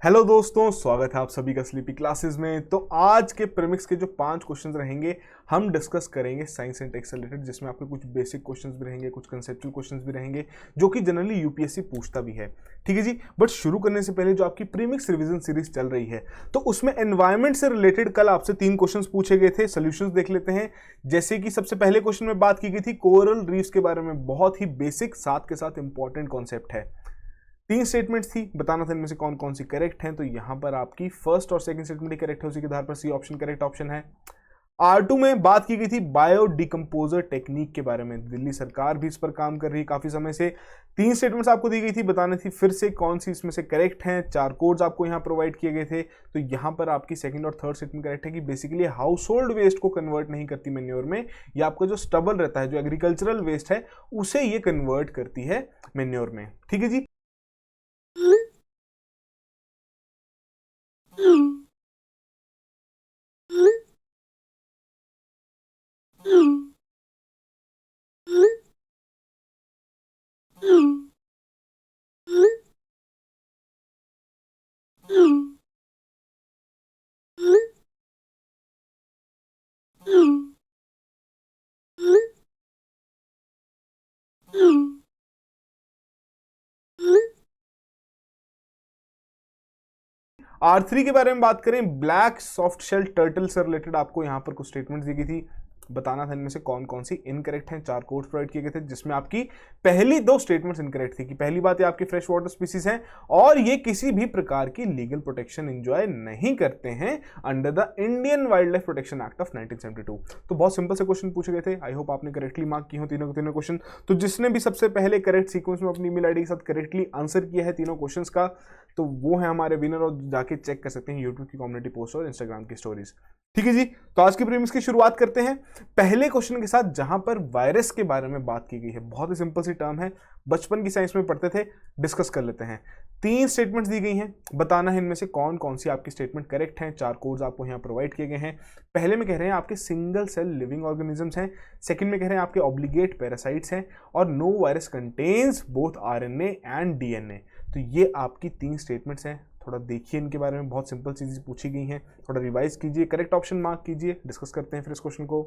Hello दोस्तों, स्वागत है आप सभी का स्लीपी क्लासेस में। तो आज के प्रीमिक्स के जो 5 क्वेश्चंस रहेंगे हम डिस्कस करेंगे साइंस एंड टेक से रिलेटेड, जिसमें आपके कुछ बेसिक क्वेश्चंस भी रहेंगे, कुछ कंसेप्चुअल क्वेश्चंस भी रहेंगे जो कि जनरली यूपीएससी पूछता भी है। ठीक है जी। बट शुरू करने से पहले जो आपकी प्रीमिक्स रिवीजन सीरीज चल रही है तो उसमें एनवायरमेंट से रिलेटेड कल आपसे 3 क्वेश्चन पूछे गए थे, सोल्यूशंस देख लेते हैं। जैसे कि सबसे पहले क्वेश्चन में बात की गई थी कोरल रीफ्स के बारे में, बहुत ही बेसिक साथ के साथ इंपॉर्टेंट कॉन्सेप्ट है। 3 स्टेटमेंट्स थी, बताना था इनमें से कौन कौन सी करेक्ट हैं। तो यहां पर आपकी फर्स्ट और सेकंड स्टेटमेंट करेक्ट है, उसी के आधार पर सी ऑप्शन करेक्ट ऑप्शन है। R2 में बात की गई थी बायो डिकम्पोजर टेक्निक के बारे में, दिल्ली सरकार भी इस पर काम कर रही है काफी समय से। 3 स्टेटमेंट्स आपको दी गई थी, बतानी थी फिर से कौन सी इसमें से करेक्ट हैं। 4 कोड्स आपको यहां प्रोवाइड किए गए थे। तो यहां पर आपकी सेकंड और थर्ड स्टेटमेंट करेक्ट है कि बेसिकली हाउस होल्ड वेस्ट को कन्वर्ट नहीं करती मेन्योर में, या आपका जो स्टबल रहता है, जो एग्रीकल्चरल वेस्ट है, उसे ये कन्वर्ट करती है मेन्योर में। ठीक है जी। R3 के बारे में बात करें, ब्लैक सॉफ्ट शेल टर्टल से रिलेटेड आपको यहां पर कुछ स्टेटमेंट्स दी गई थी, बताना था इनमें से कौन कौन सी इनकरेक्ट हैं। 4 कोड्स प्रोवाइड किए गए थे, जिसमें आपकी पहली 2 स्टेटमेंट्स इनकरेक्ट थी कि पहली बात ये आपके फ्रेश वाटर स्पीसीज हैं और ये किसी भी प्रकार की लीगल प्रोटेक्शन एंजॉय नहीं करते हैं under the Indian wild life protection act of 1972। तो बहुत सिंपल से क्वेश्चन पूछे गए थे। आई होप आपने करेक्टली मार्क किए हो तीनों के तीनों क्वेश्चन। तो जिसने भी सबसे पहले करेक्ट सीक्वेंस में अपनी ईमेल आईडी के साथ करेक्टली आंसर किया है तीनों क्वेश्चंस का, तो वो है हमारे विनर, और जाके चेक कर सकते हैं यूट्यूब की कम्युनिटी पोस्ट और इंस्टाग्राम की स्टोरीज। ठीक है जी। तो आज की प्रीमिक्स की शुरुआत करते हैं पहले क्वेश्चन के साथ, जहां पर वायरस के बारे में बात की गई है। बहुत ही सिंपल सी टर्म है, बचपन की साइंस में पढ़ते थे, डिस्कस कर लेते हैं। 3 स्टेटमेंट्स दी गई हैं, बताना है इनमें से कौन कौन सी आपकी स्टेटमेंट करेक्ट हैं। 4 कोड्स आपको यहां प्रोवाइड किए गए हैं। पहले में कह रहे हैं आपके सिंगल सेल लिविंग ऑर्गेनिजम्स हैं, सेकंड में कह रहे हैं आपके ऑब्लिगेट पैरासाइट्स हैं, और no virus contains both RNA and DNA. तो ये आपकी 3 स्टेटमेंट्स हैं। थोड़ा देखिए इनके बारे में, बहुत सिंपल चीजें पूछी गई हैं, थोड़ा रिवाइज कीजिए, करेक्ट ऑप्शन मार्क कीजिए। डिस्कस करते हैं फिर इस क्वेश्चन को।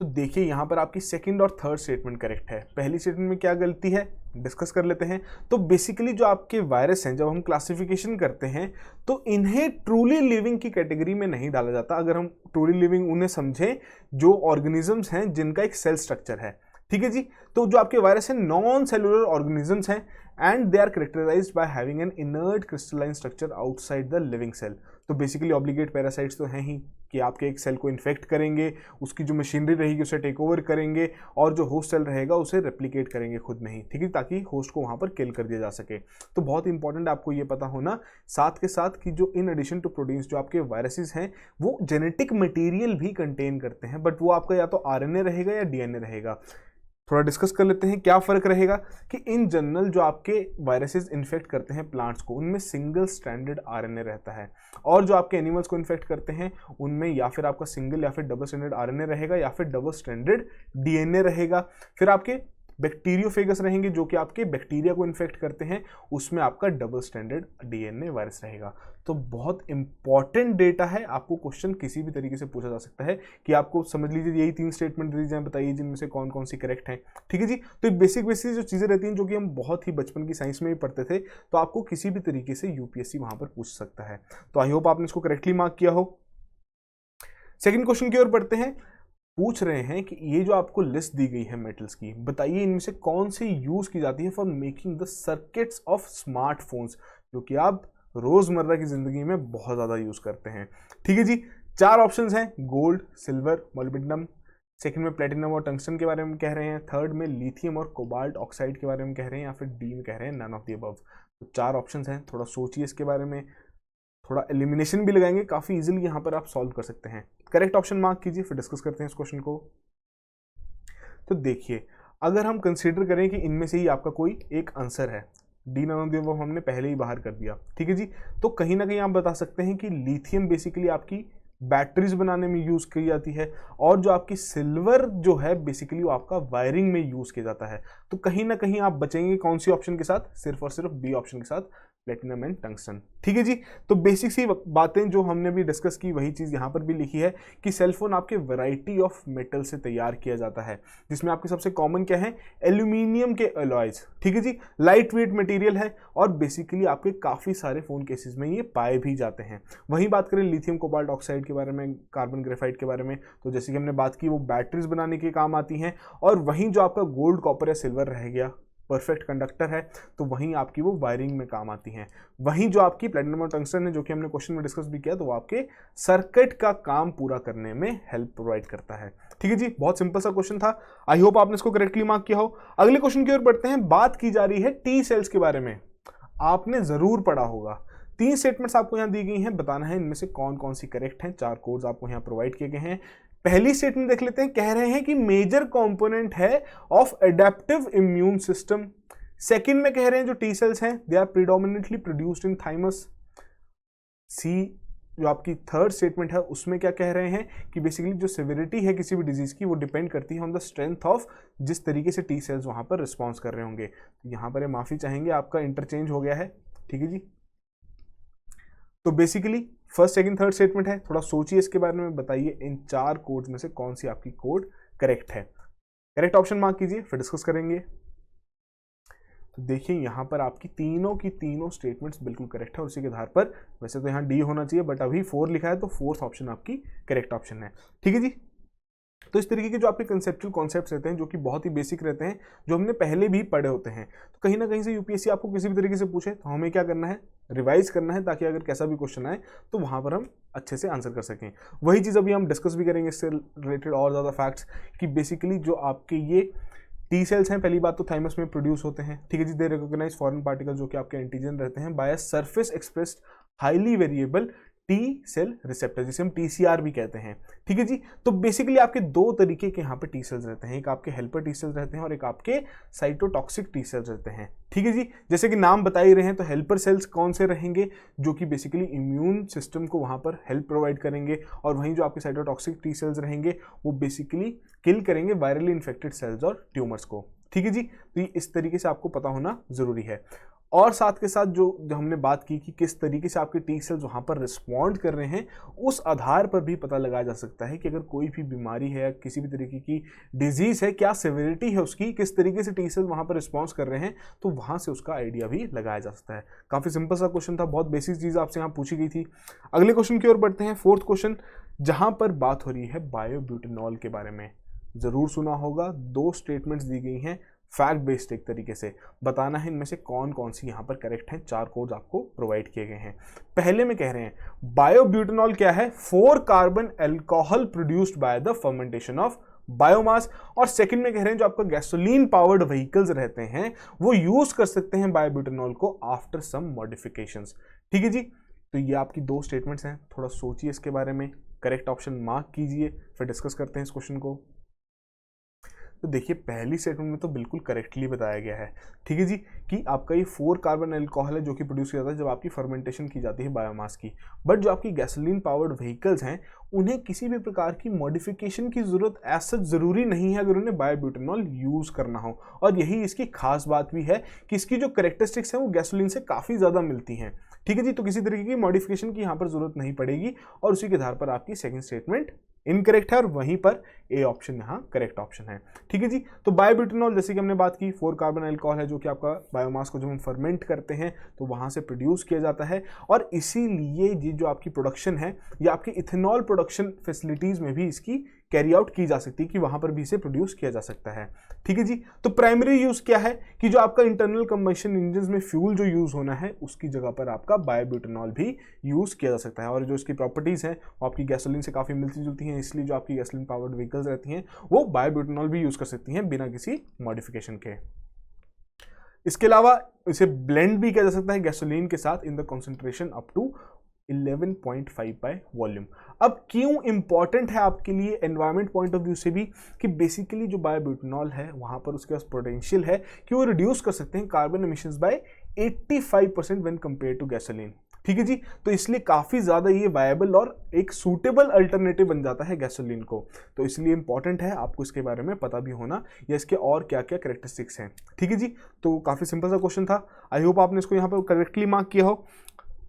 तो देखिए यहां पर आपकी सेकंड और थर्ड स्टेटमेंट करेक्ट है। पहली स्टेटमेंट में क्या गलती है, डिस्कस कर लेते हैं। तो बेसिकली जो आपके वायरस हैं, जब हम क्लासिफिकेशन करते हैं तो इन्हें ट्रूली लिविंग की कैटेगरी में नहीं डाला जाता। अगर हम ट्रूली लिविंग उन्हें समझें जो ऑर्गेनिजम्स हैं जिनका एक सेल स्ट्रक्चर है। ठीक है जी। तो जो आपके वायरस हैं नॉन सेलुलर ऑर्गेनिजम्स हैं and they are characterized by having an inert crystalline structure outside the living cell. तो बेसिकली ऑब्लिगेट पैरासाइट्स तो हैं ही कि आपके एक सेल को इन्फेक्ट करेंगे, उसकी जो मशीनरी रहेगी उसे टेक ओवर करेंगे, और जो होस्ट सेल रहेगा उसे रेप्लिकेट करेंगे खुद में ही। ठीक है, ताकि होस्ट को वहां पर किल कर दिया जा सके। तो बहुत इंपॉर्टेंट आपको ये पता होना साथ के साथ कि जो इन एडिशन टू प्रोटीन्स जो आपके वायरसेस हैं वो जेनेटिक मटेरियल भी कंटेन करते हैं, बट वो आपका या तो आरएनए रहेगा या डीएनए रहेगा। थोड़ा डिस्कस कर लेते हैं क्या फर्क रहेगा। कि इन जनरल जो आपके वायरसेस इन्फेक्ट करते हैं प्लांट्स को, उनमें सिंगल स्ट्रैंडेड आरएनए रहता है, और जो आपके एनिमल्स को इन्फेक्ट करते हैं उनमें या फिर आपका सिंगल या फिर डबल स्ट्रैंडेड आरएनए रहेगा, या फिर डबल स्ट्रैंडेड डीएनए रहेगा। फिर आपके बैक्टीरियोफेगस रहेंगे जो कि आपके बैक्टीरिया को इन्फेक्ट करते हैं, उसमें आपका डबल स्ट्रैंडेड डीएनए वायरस रहेगा। तो बहुत इंपॉर्टेंट डेटा है, आपको क्वेश्चन किसी भी तरीके से पूछा जा सकता है कि आपको समझ लीजिए यही 3 स्टेटमेंट दे दीजिए, बताइए जिनमें से कौन कौन सी करेक्ट है। ठीक है जी। तो बेसिक बेसिक जो चीजें रहती हैं जो कि हम बहुत ही बचपन की साइंस में भी पढ़ते थे, तो आपको किसी भी तरीके से यूपीएससी वहां पर पूछ सकता है। तो आई होप आपने इसको करेक्टली मार्क किया हो। सेकंड क्वेश्चन की ओर बढ़ते हैं। पूछ रहे हैं कि ये जो आपको लिस्ट दी गई है मेटल्स की, बताइए इनमें से कौन सी यूज की जाती है for making the circuits of smartphones, जो कि आप रोजमर्रा की जिंदगी में बहुत ज्यादा यूज करते हैं। ठीक है जी। 4 ऑप्शंस हैं, गोल्ड, सिल्वर, मोलिब्डेनम, सेकंड में प्लेटिनम और टंगस्टन के बारे में कह रहे हैं, थर्ड में लिथियम और कोबाल्ट ऑक्साइड के बारे में कह रहे हैं, या फिर डी में कह रहे हैं नन ऑफ द अबव। तो 4 ऑप्शंस हैं, थोड़ा सोचिए इसके बारे में, थोड़ा एलिमिनेशन भी लगाएंगे, काफी इजीली यहां पर आप सॉल्व कर सकते हैं। करेक्ट ऑप्शन मार्क कीजिए, फिर डिस्कस करते हैं इस क्वेश्चन को। तो देखिए अगर हम कंसीडर करें कि इनमें से ही आपका कोई एक आंसर है, डी नन वो हमने पहले ही बाहर कर दिया। ठीक है जी। तो कहीं ना कहीं आप बता सकते हैं कि लिथियम बेसिकली आपकी बैटरीज बनाने में यूज की जाती है, और जो आपकी सिल्वर जो है बेसिकली वो आपका वायरिंग में यूज किया जाता है। तो कहीं ना कहीं आप बचेंगे कौन सी ऑप्शन के साथ, सिर्फ और सिर्फ बी ऑप्शन के साथ, प्लेटिनम एंड टंगस्टन। ठीक है जी, तो बेसिक सी बातें जो हमने भी डिस्कस की वही चीज़ यहाँ पर भी लिखी है कि सेलफोन आपके वैरायटी ऑफ मेटल से तैयार किया जाता है, जिसमें आपके सबसे कॉमन क्या है, एल्यूमिनियम के अलॉयज। ठीक है जी, लाइट वेट मटेरियल है और बेसिकली आपके काफ़ी सारे फ़ोन केसेस में ये पाए भी जाते हैं। वहीं बात करें लिथियम कोबाल्ट ऑक्साइड के बारे में, कार्बन ग्रेफाइट के बारे में, तो जैसे कि हमने बात की वो बैटरीज बनाने के काम आती हैं। और वहीं जो आपका गोल्ड, कॉपर या सिल्वर रह गया, परफेक्ट कंडक्टर है, तो वहीं आपकी वो वायरिंग में काम आती हैं। वहीं जो आपकी प्लेटिनम और टंगस्टन है, जो कि हमने क्वेश्चन में डिस्कस भी किया, तो वो आपके सर्किट का काम पूरा करने में हेल्प प्रोवाइड करता है। ठीक है जी, बहुत सिंपल सा क्वेश्चन था, आई होप आपने इसको करेक्टली मार्क किया हो। अगले क्वेश्चन की ओर बढ़ते हैं। बात की जा रही है टी सेल्स के बारे में। आपने जरूर पढ़ा होगा, 3 स्टेटमेंट्स आपको यहाँ दी गई हैं, बताना है इनमें से कौन कौन सी करेक्ट हैं। 4 कोड्स आपको यहाँ प्रोवाइड किए गए हैं। पहली स्टेटमेंट देख लेते हैं, कह रहे हैं कि मेजर कंपोनेंट है of adaptive immune system. Second में कह रहे हैं जो टी सेल्स हैं they are predominantly produced in thymus. सी जो आपकी थर्ड स्टेटमेंट है उसमें क्या कह रहे हैं कि बेसिकली जो सिविरिटी है किसी भी डिजीज की वो डिपेंड करती है ऑन द स्ट्रेंथ ऑफ जिस तरीके से टी सेल्स वहां पर रिस्पॉन्स कर रहे होंगे। तो यहाँ पर माफी चाहेंगे, आपका इंटरचेंज हो गया है। ठीक है जी, तो basically first, second, third statement है। थोड़ा सोचिए इसके बारे में, बताइए इन 4 कोड्स में से कौन सी आपकी कोड करेक्ट है। करेक्ट ऑप्शन मार्क कीजिए, फिर डिस्कस करेंगे। तो देखिए यहाँ पर आपकी तीनों की तीनों स्टेटमेंट्स बिल्कुल करेक्ट है और उसी के आधार पर, वैसे तो यहाँ डी होना चाहिए बट अभी 4 लिखा है, तो 4th ऑप्शन आपकी करेक्ट ऑप्शन है। ठीक है जी, तो इस तरीके के जो आपके कंसेप्चुअल कॉन्सेप्ट्स रहते हैं जो कि बहुत ही बेसिक रहते हैं, जो हमने पहले भी पढ़े होते हैं, तो कहीं ना कहीं से यूपीएससी आपको किसी भी तरीके से पूछे तो हमें क्या करना है, रिवाइज करना है, ताकि अगर कैसा भी क्वेश्चन आए तो वहां पर हम अच्छे से आंसर कर सकें। वही चीज़ अभी हम डिस्कस भी करेंगे इससे रिलेटेड और ज़्यादा फैक्ट्स, कि बेसिकली जो आपके ये टी सेल्स हैं, पहली बात तो थाइमस में प्रोड्यूस होते हैं। ठीक है जी, दे रिकॉग्नाइज फॉरेन पार्टिकल जो कि आपके एंटीजन रहते हैं by surface expressed highly variable T cell receptor, जिसे हम टीसीआर भी कहते हैं। ठीक है जी, तो बेसिकली आपके 2 तरीके के यहाँ पे टी सेल्स रहते हैं, एक आपके हेल्पर टी सेल्स रहते हैं और एक आपके साइटोटॉक्सिक टी सेल्स रहते हैं। ठीक है जी, जैसे कि नाम बता ही रहे हैं, तो हेल्पर सेल्स कौन से रहेंगे, जो कि बेसिकली इम्यून सिस्टम को वहाँ पर हेल्प प्रोवाइड करेंगे, और वहीं जो आपके साइटोटॉक्सिक टी सेल्स रहेंगे वो बेसिकली किल करेंगे वायरली इन्फेक्टेड सेल्स और ट्यूमर्स को। ठीक है जी, तो ये इस तरीके से आपको पता होना जरूरी है। और साथ के साथ जो हमने बात की कि किस तरीके से आपके टी सेल्स वहाँ पर रिस्पॉन्ड कर रहे हैं, उस आधार पर भी पता लगाया जा सकता है कि अगर कोई भी बीमारी है, किसी भी तरीके की डिजीज़ है, क्या सिविरिटी है उसकी, किस तरीके से टी सेल्स वहाँ पर रिस्पॉन्स कर रहे हैं, तो वहाँ से उसका आइडिया भी लगाया जा सकता है। काफ़ी सिंपल सा क्वेश्चन था, बहुत बेसिक चीज़ आपसे यहाँ पूछी गई थी। अगले क्वेश्चन की ओर बढ़ते हैं, 4th क्वेश्चन, जहाँ पर बात हो रही है बायोब्यूटेनॉल के बारे में। ज़रूर सुना होगा, 2 स्टेटमेंट्स दी गई हैं फैक्ट बेस्ड एक तरीके से, बताना है इनमें से कौन कौन सी यहाँ पर करेक्ट हैं। 4 कोड्स आपको प्रोवाइड किए गए हैं। पहले में कह रहे हैं बायोब्यूटेनॉल क्या है, 4 carbon alcohol produced by the fermentation of biomass. और सेकंड में कह रहे हैं जो आपका गैसोलीन पावर्ड व्हीकल्स रहते हैं वो यूज कर सकते हैं बायोब्यूटेनॉल को आफ्टर सम मॉडिफिकेशंस। ठीक है जी, तो ये आपकी 2 स्टेटमेंट्स हैं, थोड़ा सोचिए इसके बारे में, करेक्ट ऑप्शन मार्क कीजिए, फिर डिस्कस करते हैं इस क्वेश्चन को। तो देखिए पहली स्टेटमेंट में तो बिल्कुल करेक्टली बताया गया है। ठीक है जी, कि आपका ये 4 कार्बन एल्कोहल है जो कि प्रोड्यूस किया जाता है जब आपकी फर्मेंटेशन की जाती है बायोमास की। बट जो आपकी गैसोलीन पावर्ड व्हीकल्स हैं उन्हें किसी भी प्रकार की मॉडिफिकेशन की जरूरत ऐसा जरूरी नहीं है अगर उन्हें बायोब्यूटेनॉल यूज करना हो। और यही इसकी खास बात भी है कि इसकी जो कैरेक्टरिस्टिक्स हैं वो गैसोलीन से काफ़ी ज़्यादा मिलती हैं। ठीक है जी, तो किसी तरीके की मॉडिफिकेशन की यहाँ पर जरूरत नहीं पड़ेगी और उसी के आधार पर आपकी सेकंड स्टेटमेंट इनकरेक्ट है और वहीं पर ए ऑप्शन यहाँ करेक्ट ऑप्शन है। ठीक है जी, तो बायोब्यूटेनॉल जैसे कि हमने बात की 4 कार्बन अल्कोहल है जो कि आपका बायोमास को जब हम फर्मेंट करते हैं तो वहाँ से प्रोड्यूस किया जाता है, और इसीलिए ये जो आपकी प्रोडक्शन है या आपकी इथेनॉल प्रोडक्शन फैसिलिटीज़ में भी इसकी कैरी आउट की जा सकती है कि वहाँ पर भी इसे प्रोड्यूस किया जा सकता है। ठीक है जी, तो प्राइमरी यूज़ क्या है कि जो आपका इंटरनल कंबशन इंजन में फ्यूल जो यूज़ होना है उसकी जगह पर आपका बायोब्यूटेनॉल भी यूज़ किया जा सकता है। और जो इसकी प्रॉपर्टीज़ हैं वो आपकी गैसोलीन से काफ़ी मिलती जुलती हैं, इसलिए जो आपकी गैसोलीन पावर्ड व्हीकल्स रहती हैं वो बायोब्यूटेनॉल भी यूज़ कर सकती हैं बिना किसी मॉडिफिकेशन के। इसके अलावा इसे ब्लेंड भी किया जा सकता है गैसोलीन के साथ in the concentration up to 11.5 by volume. अब क्यों इंपॉर्टेंट है आपके लिए एनवायरनमेंट पॉइंट ऑफ व्यू से भी कि बेसिकली जो बायोब्यूटेनॉल है वहां पर उसके पास पोटेंशियल है कि वो रिड्यूस कर सकते हैं carbon emissions by 85% when compare to gasoline. ठीक है जी। तो इसलिए काफ़ी ज़्यादा ये वायबल और एक सूटेबल अल्टरनेटिव बन जाता है गैसोलीन को। तो इसलिए इंपॉर्टेंट है आपको इसके बारे में पता भी होना या इसके और क्या क्या कैरेक्टरिस्टिक्स हैं। ठीक है जी। तो काफ़ी सिंपल सा क्वेश्चन था, आई होप आपने इसको यहाँ पर करेक्टली मार्क किया हो।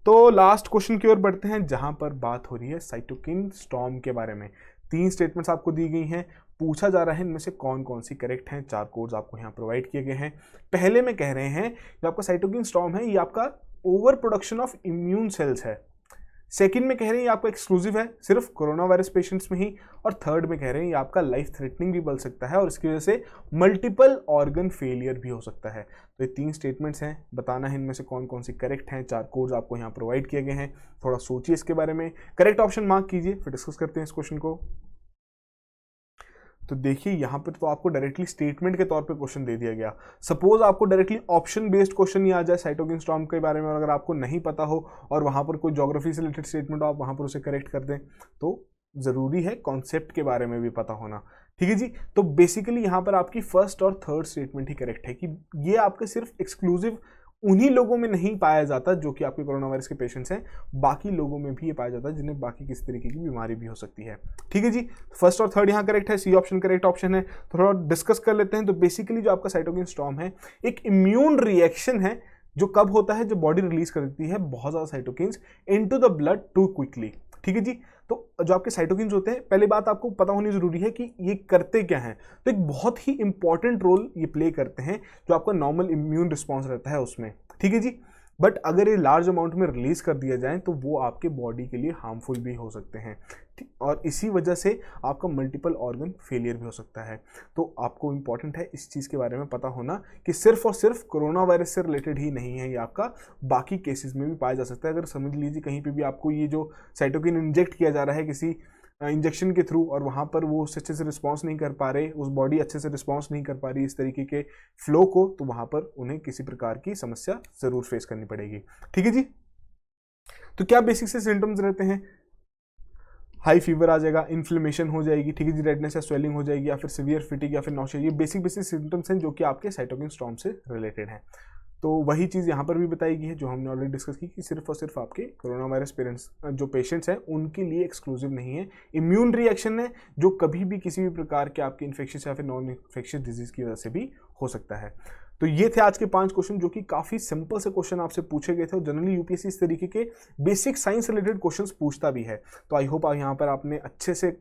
तो लास्ट क्वेश्चन की ओर बढ़ते हैं, जहां पर बात हो रही है साइटोकिन स्टॉर्म के बारे में। 3 स्टेटमेंट्स आपको दी गई हैं, पूछा जा रहा है इनमें से कौन कौन सी करेक्ट हैं। 4 कोड्स आपको यहाँ प्रोवाइड किए गए हैं। पहले में कह रहे हैं जो आपका साइटोकिन स्टॉर्म है ये आपका over production of immune cells है। सेकंड में कह रहे हैं ये आपका एक्सक्लूसिव है सिर्फ कोरोना वायरस पेशेंट्स में ही। और थर्ड में कह रहे हैं ये आपका लाइफ थ्रेटनिंग भी बन सकता है और इसकी वजह से मल्टीपल ऑर्गन फेलियर भी हो सकता है। तो ये 3 स्टेटमेंट्स हैं, बताना है इनमें से कौन कौन सी करेक्ट हैं। 4 कोड्स आपको यहाँ प्रोवाइड किए गए हैं, थोड़ा सोचिए इसके बारे में, करेक्ट ऑप्शन मार्क कीजिए, फिर डिस्कस करते हैं इस क्वेश्चन को। तो देखिए यहाँ पर तो आपको डायरेक्टली स्टेटमेंट के तौर पे क्वेश्चन दे दिया गया। सपोज आपको डायरेक्टली ऑप्शन बेस्ड क्वेश्चन ही आ जाए साइटोकिन स्टॉर्म के बारे में और अगर आपको नहीं पता हो और वहाँ पर कोई ज्योग्राफी से रिलेटेड स्टेटमेंट हो आप वहाँ पर उसे करेक्ट कर दें, तो ज़रूरी है कॉन्सेप्ट के बारे में भी पता होना। ठीक है जी। तो बेसिकली यहाँ पर आपकी फर्स्ट और थर्ड स्टेटमेंट ही करेक्ट है कि ये आपके सिर्फ एक्सक्लूसिव उन्हीं लोगों में नहीं पाया जाता जो कि आपके कोरोना वायरस के पेशेंट्स हैं, बाकी लोगों में भी ये पाया जाता है जिन्हें बाकी किसी तरीके की बीमारी भी हो सकती है। ठीक है जी। फर्स्ट और थर्ड यहाँ करेक्ट है, सी ऑप्शन करेक्ट ऑप्शन है। थोड़ा डिस्कस कर लेते हैं। तो बेसिकली जो आपका साइटोकिन स्टॉर्म है एक इम्यून रिएक्शन है जो कब होता है, जब बॉडी रिलीज कर देती है बहुत ज़्यादा cytokines into the blood too quickly. ठीक है जी। तो जो आपके साइटोकिन्स होते हैं, पहले बात आपको पता होनी जरूरी है कि ये करते क्या हैं। तो एक बहुत ही इंपॉर्टेंट रोल ये प्ले करते हैं जो आपका नॉर्मल इम्यून रिस्पॉन्स रहता है उसमें। ठीक है जी। बट अगर ये लार्ज अमाउंट में रिलीज कर दिया जाए तो वो आपके बॉडी के लिए हार्मफुल भी हो सकते हैं और इसी वजह से आपका मल्टीपल ऑर्गन फेलियर भी हो सकता है। तो आपको इंपॉर्टेंट है इस चीज़ के बारे में पता होना कि सिर्फ और सिर्फ कोरोना वायरस से रिलेटेड ही नहीं है, ये आपका बाकी केसेस में भी पाया जा सकता है। अगर समझ लीजिए कहीं पे भी आपको ये जो साइटोकिन इंजेक्ट किया जा रहा है किसी इंजेक्शन के थ्रू और वहाँ पर वो अच्छे से रिस्पॉन्स नहीं कर पा रहे, उस बॉडी अच्छे से रिस्पॉन्स नहीं कर पा रही इस तरीके के फ्लो को, तो वहाँ पर उन्हें किसी प्रकार की समस्या ज़रूर फेस करनी पड़ेगी। ठीक है जी। तो क्या बेसिक से सिम्टम्स रहते हैं, हाई फीवर आ जाएगा, इन्फ्लेमेशन हो जाएगी, ठीक है जी, रेडनेस या स्वेलिंग हो जाएगी या फिर सिवियर फिटिक या फिर नॉशिया, ये बेसिक सिम्टम्स हैं जो कि आपके साइटोकिन स्टॉर्म से रिलेटेड हैं। तो वही चीज़ यहाँ पर भी बताई गई है जो हमने ऑलरेडी डिस्कस की कि सिर्फ और सिर्फ आपके कोरोना वायरस जो पेशेंट्स हैं उनके लिए एक्सक्लूसिव नहीं है, इम्यून रिएक्शन है जो कभी भी किसी भी प्रकार के आपके इन्फेक्शियस या फिर नॉन इन्फेक्शियस डिजीज की वजह से भी हो सकता है। तो ये थे आज के 5 क्वेश्चन जो कि काफ़ी सिंपल से क्वेश्चन आपसे पूछे गए थे और जनरली यूपीएससी इस तरीके के बेसिक साइंस रिलेटेड क्वेश्चंस पूछता भी है। तो आई होप यहाँ पर आपने अच्छे से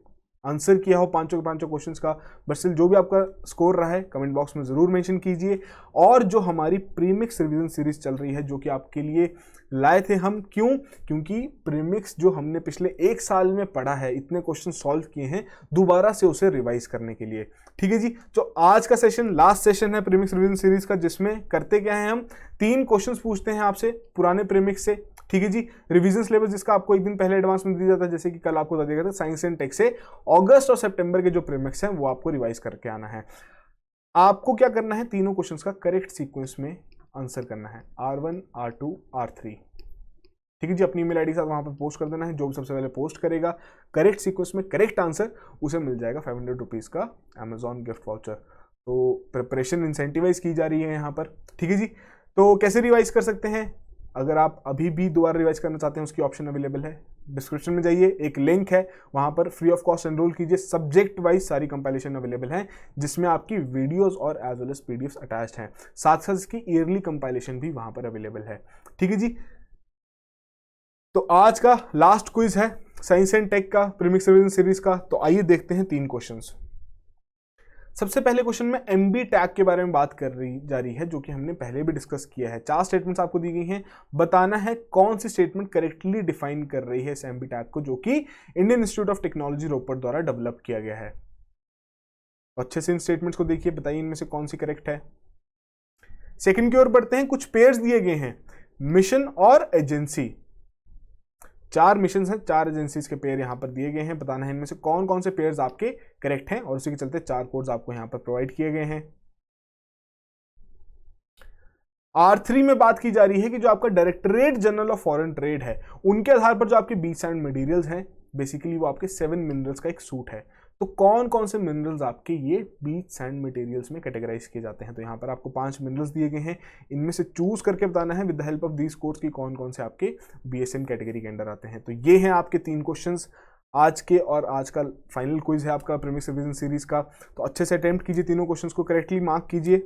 आंसर किया हो 5 के 5 क्वेश्चंस का। बट स्टिल जो भी आपका स्कोर रहा है कमेंट बॉक्स में ज़रूर मेंशन कीजिए। और जो हमारी प्रीमिक्स रिवीजन सीरीज चल रही है जो कि आपके लिए लाए थे हम, क्योंकि प्रीमिक्स जो हमने पिछले 1 साल में पढ़ा है, इतने क्वेश्चन सॉल्व किए हैं, दोबारा से उसे रिवाइज करने के लिए। ठीक है जी। तो आज का सेशन लास्ट सेशन है प्रीमिक्स रिवीजन सीरीज का, जिसमें करते क्या है हम 3 क्वेश्चंस पूछते हैं आपसे पुराने प्रीमिक्स से। ठीक है जी। रिवीजन सिलेबस जिसका आपको एक दिन पहले एडवांस में दिया जाता है, जैसे कि कल आपको बता दिया गया था साइंस एंड टेक से अगस्त और सितंबर के जो प्रीमिक्स हैं वो आपको रिवाइज करके आना है। आपको क्या करना है, तीनों क्वेश्चंस का करेक्ट सीक्वेंस में आंसर करना है, R1 R2 R3। ठीक है जी। अपनी ईमेल आईडी साथ वहां पर पोस्ट कर देना है, जो भी सबसे पहले पोस्ट करेगा करेक्ट सीक्वेंस में करेक्ट आंसर उसे मिल जाएगा 500 रुपीज़ का अमेजॉन गिफ्ट वाउचर। तो प्रिपरेशन इंसेंटिवाइज की जा रही है यहाँ पर। ठीक है जी। तो कैसे रिवाइज कर सकते हैं, अगर आप अभी भी दोबारा रिवाइज करना चाहते हैं उसकी ऑप्शन अवेलेबल है, डिस्क्रिप्शन में जाइए, एक लिंक है, वहां पर फ्री ऑफ कॉस्ट एनरोल कीजिए। सब्जेक्ट वाइज सारी कंपाइलेशन अवेलेबल है जिसमें आपकी वीडियोस और as well as PDFs attached हैं, साथ साथ इसकी ईयरली कंपाइलेशन भी वहां पर अवेलेबल है। ठीक है जी। तो आज का लास्ट क्विज है साइंस एंड टेक का प्रीमिक्स रिवीजन सीरीज का। तो आइए देखते हैं 3 क्वेश्चंस। सबसे पहले क्वेश्चन में एमबी टैग के बारे में बात कर रही जा रही है जो कि हमने पहले भी डिस्कस किया है। 4 स्टेटमेंट्स आपको दी गई हैं, बताना है कौन सी स्टेटमेंट करेक्टली डिफाइन कर रही है इस एमबी टैग को, जो कि इंडियन इंस्टीट्यूट ऑफ टेक्नोलॉजी रोपड़ द्वारा डेवलप किया गया है। अच्छे से इन स्टेटमेंट्स को देखिए, बताइए इनमें से कौन सी करेक्ट है। सेकंड की ओर बढ़ते हैं। कुछ पेयर्स दिए गए हैं, मिशन और एजेंसी। 4 मिशन हैं, 4 एजेंसीज के पेयर यहां पर दिए गए हैं, बताना है इनमें से कौन कौन से पेयर्स आपके करेक्ट हैं और उसी के चलते 4 कोड्स आपको यहां पर प्रोवाइड किए गए हैं। R3 में बात की जा रही है कि जो आपका directorate general of foreign trade है उनके आधार पर जो आपके बीच एंड मटेरियल्स हैं बेसिकली वो आपके 7 मिनरल्स का एक सूट है। तो कौन कौन से मिनरल्स आपके ये बीच सैंड मटेरियल्स में कैटेगराइज किए जाते हैं। तो यहाँ पर आपको 5 मिनरल्स दिए गए हैं, इनमें से चूज करके बताना है with the help of these codes की कौन कौन से आपके BSM कैटेगरी के अंडर आते हैं। तो ये हैं आपके 3 क्वेश्चंस आज के, और आज का फाइनल क्विज है आपका प्रीमिक्स रिवीजन सीरीज का। तो अच्छे से अटेम्प्ट कीजिए, तीनों क्वेश्चंस को करेक्टली मार्क कीजिए।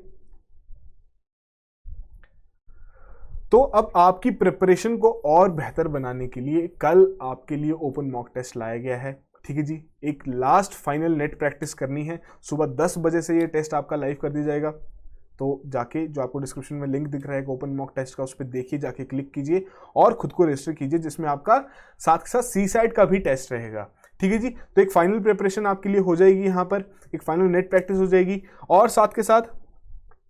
तो अब आपकी प्रिपरेशन को और बेहतर बनाने के लिए कल आपके लिए ओपन मॉक टेस्ट लाया गया है। ठीक है जी, एक लास्ट फाइनल नेट प्रैक्टिस करनी है। सुबह 10 बजे से ये टेस्ट आपका लाइव कर दिया जाएगा। तो जाके जो आपको डिस्क्रिप्शन में लिंक दिख रहा है ओपन मॉक टेस्ट का, उस पर देखिए, जाके क्लिक कीजिए और खुद को रजिस्टर कीजिए, जिसमें आपका साथ के साथ सीसाइड का भी टेस्ट रहेगा। ठीक है जी, तो एक फाइनल प्रिपरेशन आपके लिए हो जाएगी, यहाँ पर एक फाइनल नेट प्रैक्टिस हो जाएगी। और साथ के साथ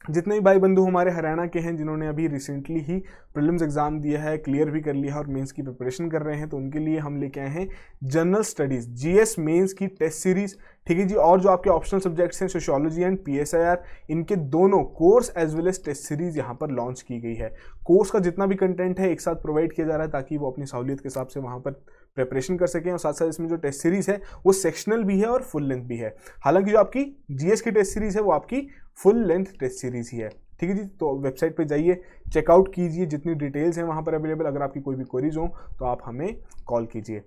जितने भी भाई बंधु हमारे हरियाणा के हैं जिन्होंने अभी रिसेंटली ही प्रीलिम्स एग्जाम दिया है, क्लियर भी कर लिया है और मेंस की प्रिपरेशन कर रहे हैं, तो उनके लिए हम लेके आए हैं जनरल स्टडीज GS मेंस की टेस्ट सीरीज। ठीक है जी, और जो आपके ऑप्शनल सब्जेक्ट्स हैं सोशियोलॉजी एंड PSIR, इनके दोनों course as well as test series यहाँ पर लॉन्च की गई है। कोर्स का जितना भी कंटेंट है एक साथ प्रोवाइड किया जा रहा है ताकि वो अपनी सहूलियत के हिसाब से वहाँ पर प्रिपरेशन कर सकें, और साथ साथ इसमें जो टेस्ट सीरीज है वो सेक्शनल भी है और फुल लेंथ भी है। हालांकि जो आपकी GS की टेस्ट सीरीज है वो आपकी फुल लेंथ टेस्ट सीरीज ही है। ठीक है जी, तो वेबसाइट पे जाइए, चेकआउट कीजिए, जितनी डिटेल्स हैं वहाँ पर अवेलेबल। अगर आपकी कोई भी क्वेरीज हो तो आप हमें कॉल कीजिए।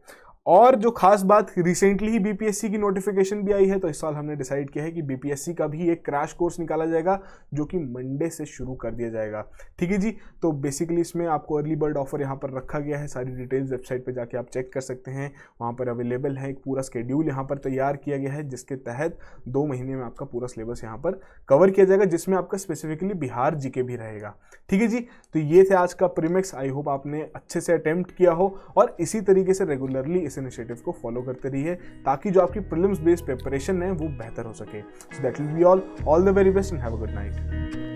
और जो खास बात, रिसेंटली ही BPSC की नोटिफिकेशन भी आई है, तो इस साल हमने डिसाइड किया है कि BPSC का भी एक क्रैश कोर्स निकाला जाएगा जो कि मंडे से शुरू कर दिया जाएगा। ठीक है जी, तो बेसिकली इसमें आपको अर्ली बर्ड ऑफर यहाँ पर रखा गया है। सारी डिटेल्स वेबसाइट पे जाके आप चेक कर सकते हैं, वहाँ पर अवेलेबल है। एक पूरा स्केड्यूल यहाँ पर तैयार किया गया है जिसके तहत 2 महीने में आपका पूरा सिलेबस यहाँ पर कवर किया जाएगा, जिसमें आपका स्पेसिफिकली बिहार GK भी रहेगा। ठीक है जी, तो ये थे आज का प्रीमिक्स। आई होप आपने अच्छे से अटेम्प्ट किया हो और इसी तरीके से रेगुलरली इस इनिशिएटिव को फॉलो करते रहिए ताकि जो आपकी प्रीलिम्स बेस्ड प्रिपरेशन है वो बेहतर हो सके। So that will be all the very best and have a good night.